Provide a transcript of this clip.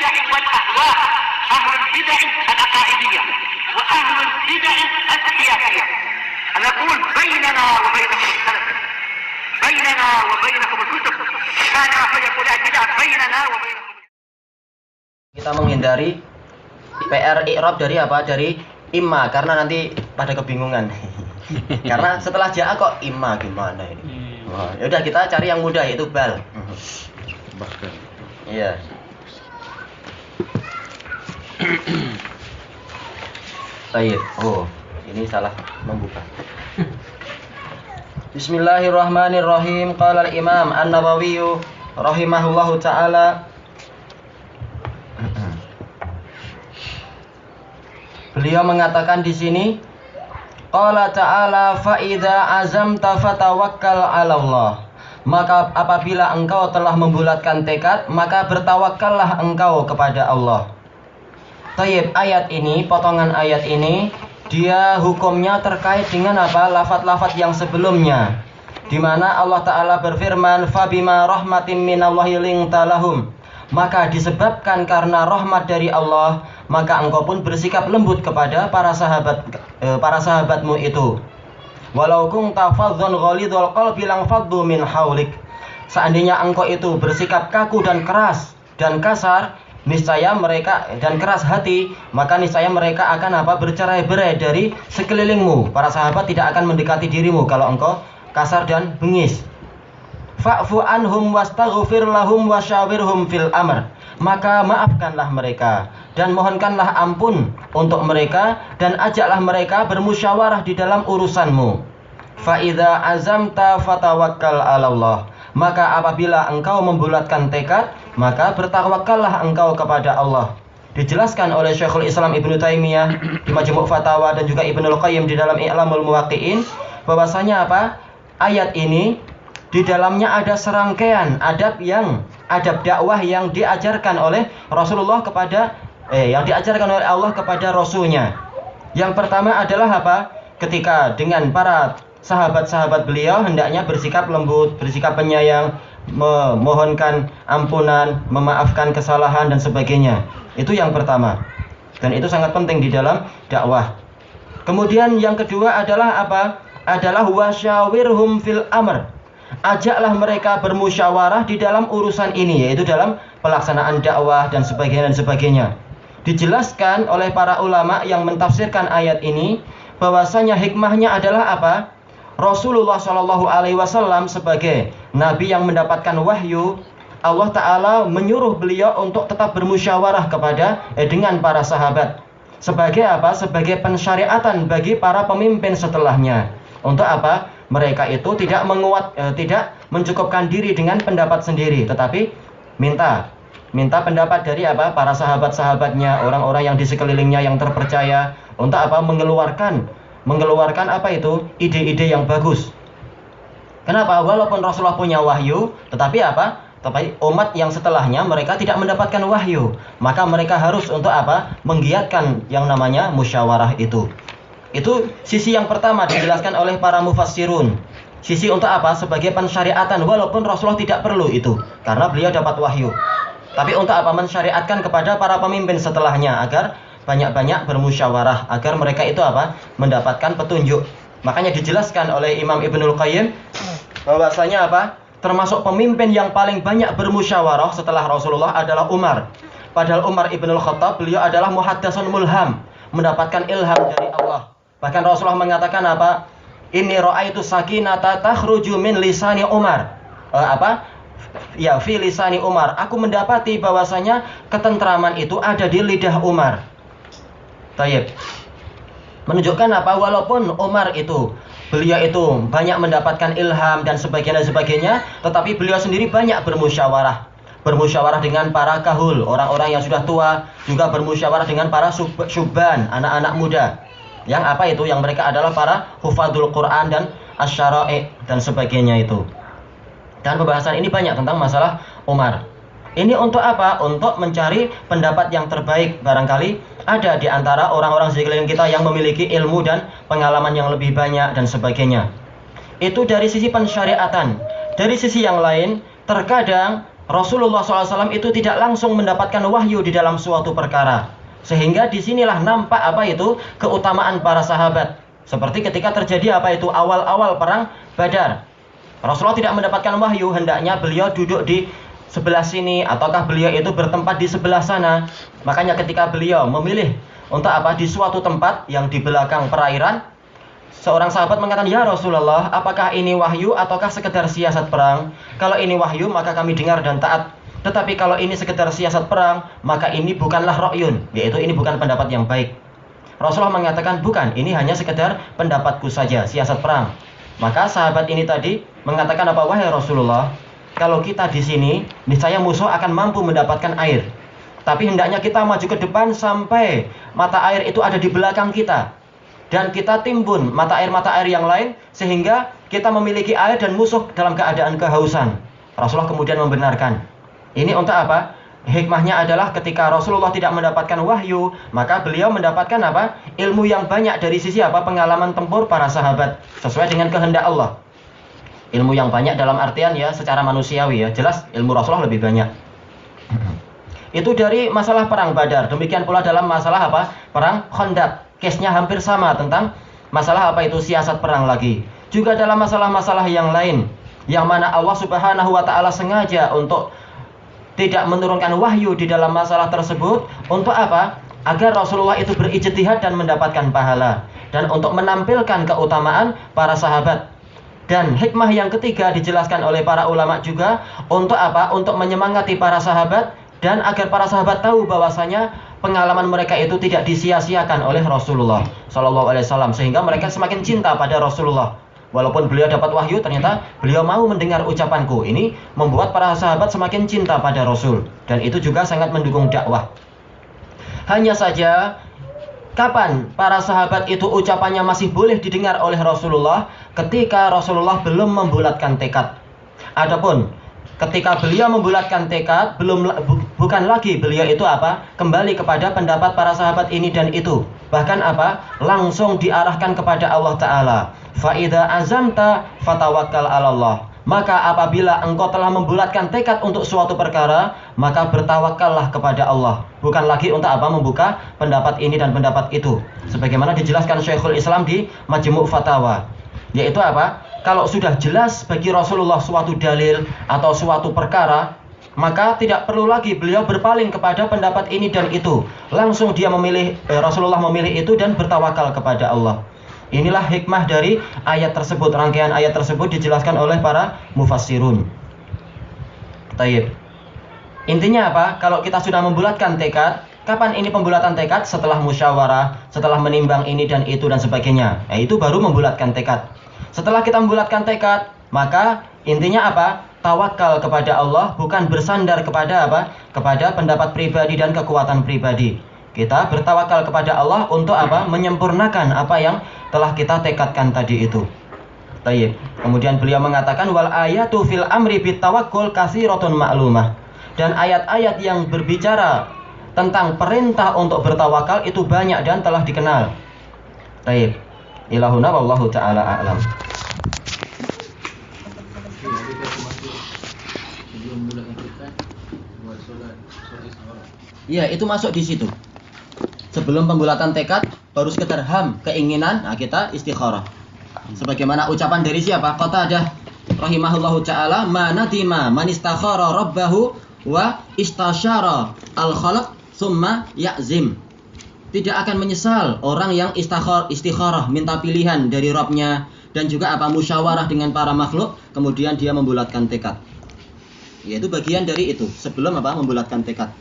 البدع والأهواء، أهل البدع العقائدية وأهل البدع السياسية. نقول بيننا وبينكم السلف، بيننا وبينكم الكتب، كان فيقول البدع بيننا وبينكم. Kita menghindari PR i'rab dari apa? Dari imma, karena nanti pada kebingungan. Karena setelah ja'a kok imma gimana ini? Wah, yaudah kita cari yang mudah yaitu bal. Bahkan. Iya. Baik. Oh, ini salah membuka. Bismillahirrahmanirrahim. Qala al-Imam An-Nawawi rahimahullahu taala. Beliau mengatakan di sini, qala ta'ala fa idza azamta fatawakkal 'ala Allah. Maka apabila engkau telah membulatkan tekad, maka bertawakkallah engkau kepada Allah. Tayyib, ayat ini, potongan ayat ini, dia hukumnya terkait dengan apa? Lafaz-lafaz yang sebelumnya, di mana Allah Ta'ala berfirman, fabima rahmatin minallahi linta lahum. Maka disebabkan karena rahmat dari Allah, maka engkau pun bersikap lembut kepada para sahabatmu itu. Walau kunta fadhdhan ghalidhal qalbi lang faddu min haulik. Seandainya engkau itu bersikap kaku dan keras dan kasar, niscaya mereka dan keras hati, maka niscaya mereka akan apa? Bercerai-berai dari sekelilingmu. Para sahabat tidak akan mendekati dirimu kalau engkau kasar dan bengis. Fa'fu anhum wastaghfir lahum wasyawirhum fil amr. Maka maafkanlah mereka dan mohonkanlah ampun untuk mereka dan ajaklah mereka bermusyawarah di dalam urusanmu. Fa idza azamta fatawakkal 'ala Allah. Maka apabila engkau membulatkan tekad, maka bertawakkallah engkau kepada Allah. Dijelaskan oleh Syekhul Islam Ibnu Taimiyah di Majmu' Fatawa dan juga Ibnul Qayyim di dalam I'lamul Muwaqqi'in, bahwasanya apa? Ayat ini di dalamnya ada serangkaian adab dakwah yang diajarkan oleh Rasulullah yang diajarkan oleh Allah kepada Rasulnya. Yang pertama adalah apa? Ketika dengan para sahabat-sahabat beliau hendaknya bersikap lembut, bersikap penyayang, memohonkan ampunan, memaafkan kesalahan dan sebagainya. Itu yang pertama. Dan itu sangat penting di dalam dakwah. Kemudian yang kedua adalah apa? Adalah wasyawirhum fil amr. Ajaklah mereka bermusyawarah di dalam urusan ini, yaitu dalam pelaksanaan dakwah dan sebagainya. Dijelaskan oleh para ulama yang mentafsirkan ayat ini bahwasanya hikmahnya adalah apa? Rasulullah Shallallahu Alaihi Wasallam sebagai nabi yang mendapatkan wahyu, Allah Ta'ala menyuruh beliau untuk tetap bermusyawarah dengan para sahabat. Sebagai apa? Sebagai pensyariatan bagi para pemimpin setelahnya. Untuk apa? Mereka itu tidak mencukupkan diri dengan pendapat sendiri, tetapi minta pendapat dari apa? Para sahabat-sahabatnya, orang-orang yang di sekelilingnya yang terpercaya, untuk apa? Mengeluarkan apa itu? Ide-ide yang bagus. Kenapa? Walaupun Rasulullah punya wahyu, tetapi apa? Tapi umat yang setelahnya mereka tidak mendapatkan wahyu, maka mereka harus untuk apa? Menggiatkan yang namanya musyawarah itu. Itu sisi yang pertama dijelaskan oleh para mufassirun. Sisi untuk apa? Sebagai pensyariatan, walaupun Rasulullah tidak perlu itu, karena beliau dapat wahyu. Tapi untuk apa? Mensyariatkan kepada para pemimpin setelahnya agar banyak-banyak bermusyawarah, agar mereka itu apa? Mendapatkan petunjuk. Makanya dijelaskan oleh Imam Ibnul Qayyim bahwasanya apa? Termasuk pemimpin yang paling banyak bermusyawarah setelah Rasulullah adalah Umar. Padahal Umar Ibnul Khattab beliau adalah muhaddatsun mulham, mendapatkan ilham dari Allah. Bahkan Rasulullah mengatakan apa? Inni ra'aitu sakinata takhruju min lisani Umar. Ya, fi lisani Umar. Aku mendapati bahwasanya ketentraman itu ada di lidah Umar. Tayyib. Menunjukkan apa? Walaupun Umar itu beliau itu banyak mendapatkan ilham dan sebagainya, tetapi beliau sendiri banyak bermusyawarah dengan para kahul, orang-orang yang sudah tua, juga bermusyawarah dengan para syubban, anak-anak muda. Yang apa itu? Yang mereka adalah para hufadzul Quran dan asyara'i dan sebagainya itu. Dan pembahasan ini banyak tentang masalah Umar. Ini untuk apa? Untuk mencari pendapat yang terbaik. Barangkali ada di antara orang-orang sekeliling kita yang memiliki ilmu dan pengalaman yang lebih banyak dan sebagainya. Itu dari sisi pensyariatan. Dari sisi yang lain, terkadang Rasulullah SAW itu tidak langsung mendapatkan wahyu di dalam suatu perkara. Sehingga disinilah nampak apa itu keutamaan para sahabat. Seperti ketika terjadi apa itu awal-awal perang Badar. Rasulullah tidak mendapatkan wahyu, hendaknya beliau duduk di sebelah sini ataukah beliau itu bertempat di sebelah sana. Makanya ketika beliau memilih untuk apa di suatu tempat yang di belakang perairan, seorang sahabat mengatakan, "Ya Rasulullah, apakah ini wahyu ataukah sekedar siasat perang? Kalau ini wahyu maka kami dengar dan taat. Tetapi kalau ini sekedar siasat perang, maka ini bukanlah ra'yun, yaitu ini bukan pendapat yang baik." Rasulullah mengatakan, "Bukan, ini hanya sekedar pendapatku saja, siasat perang." Maka sahabat ini tadi mengatakan apa? "Wahai Rasulullah, kalau kita di sini, niscaya musuh akan mampu mendapatkan air. Tapi hendaknya kita maju ke depan sampai mata air itu ada di belakang kita. Dan kita timbun mata air yang lain sehingga kita memiliki air dan musuh dalam keadaan kehausan." Rasulullah kemudian membenarkan. Ini untuk apa? Hikmahnya adalah ketika Rasulullah tidak mendapatkan wahyu, maka beliau mendapatkan apa? Ilmu yang banyak dari sisi apa? Pengalaman tempur para sahabat sesuai dengan kehendak Allah. Ilmu yang banyak dalam artian ya secara manusiawi ya. Jelas ilmu Rasulullah lebih banyak. Itu dari masalah perang Badar. Demikian pula dalam masalah apa? Perang Khandaq. Case-nya hampir sama tentang masalah apa itu siasat perang lagi. Juga dalam masalah-masalah yang lain yang mana Allah Subhanahu wa taala sengaja untuk tidak menurunkan wahyu di dalam masalah tersebut untuk apa? Agar Rasulullah itu berijtihad dan mendapatkan pahala dan untuk menampilkan keutamaan para sahabat. Dan hikmah yang ketiga dijelaskan oleh para ulama juga untuk apa? Untuk menyemangati para sahabat dan agar para sahabat tahu bahwasanya pengalaman mereka itu tidak disia-siakan oleh Rasulullah SAW sehingga mereka semakin cinta pada Rasulullah. Walaupun beliau dapat wahyu, ternyata beliau mau mendengar ucapanku. Ini membuat para sahabat semakin cinta pada Rasul. Dan itu juga sangat mendukung dakwah. Hanya saja, kapan para sahabat itu ucapannya masih boleh didengar oleh Rasulullah? Ketika Rasulullah belum membulatkan tekad. Adapun ketika beliau membulatkan tekad, bukan lagi beliau itu apa? Kembali kepada pendapat para sahabat ini dan itu. Bahkan apa? Langsung diarahkan kepada Allah Ta'ala. Fa'idha azamta fatawakkal 'alallah. Maka apabila engkau telah membulatkan tekad untuk suatu perkara, maka bertawakallah kepada Allah. Bukan lagi untuk apa? Membuka pendapat ini dan pendapat itu. Sebagaimana dijelaskan Syekhul Islam di Majmu' Fatawa. Yaitu apa? Kalau sudah jelas bagi Rasulullah suatu dalil atau suatu perkara, maka tidak perlu lagi beliau berpaling kepada pendapat ini dan itu. Langsung dia Rasulullah memilih itu dan bertawakal kepada Allah. Inilah hikmah dari ayat tersebut. Rangkaian ayat tersebut dijelaskan oleh para mufassirun. Taib. Intinya apa? Kalau kita sudah membulatkan tekad, kapan ini pembulatan tekad? Setelah musyawarah, setelah menimbang ini dan itu dan sebagainya. Itu baru membulatkan tekad. Setelah kita membulatkan tekad, maka intinya apa? Tawakal kepada Allah, bukan bersandar kepada apa? Kepada pendapat pribadi dan kekuatan pribadi. Kita bertawakal kepada Allah untuk apa? Menyempurnakan apa yang telah kita tekadkan tadi itu. Tayyib. Kemudian beliau mengatakan wal ayatu fil amri bitawakkul katsiratun ma'lumah. Dan ayat-ayat yang berbicara tentang perintah untuk bertawakal itu banyak dan telah dikenal. Tayyib. Ilahuna wallahu taala a'lam. Iya, itu masuk di situ. Sebelum pembulatan tekad, baru sekedar keinginan, nah kita istikharah. Sebagaimana ucapan dari siapa? Qatadah rahimahullahu ta'ala, ma nadima man istakhara rabbahu wa istasyara al-khalq summa ya'zim. Tidak akan menyesal orang yang istikharah, minta pilihan dari Rabbnya dan juga apa musyawarah dengan para makhluk, kemudian dia membulatkan tekad. Yaitu bagian dari itu, sebelum apa membulatkan tekad.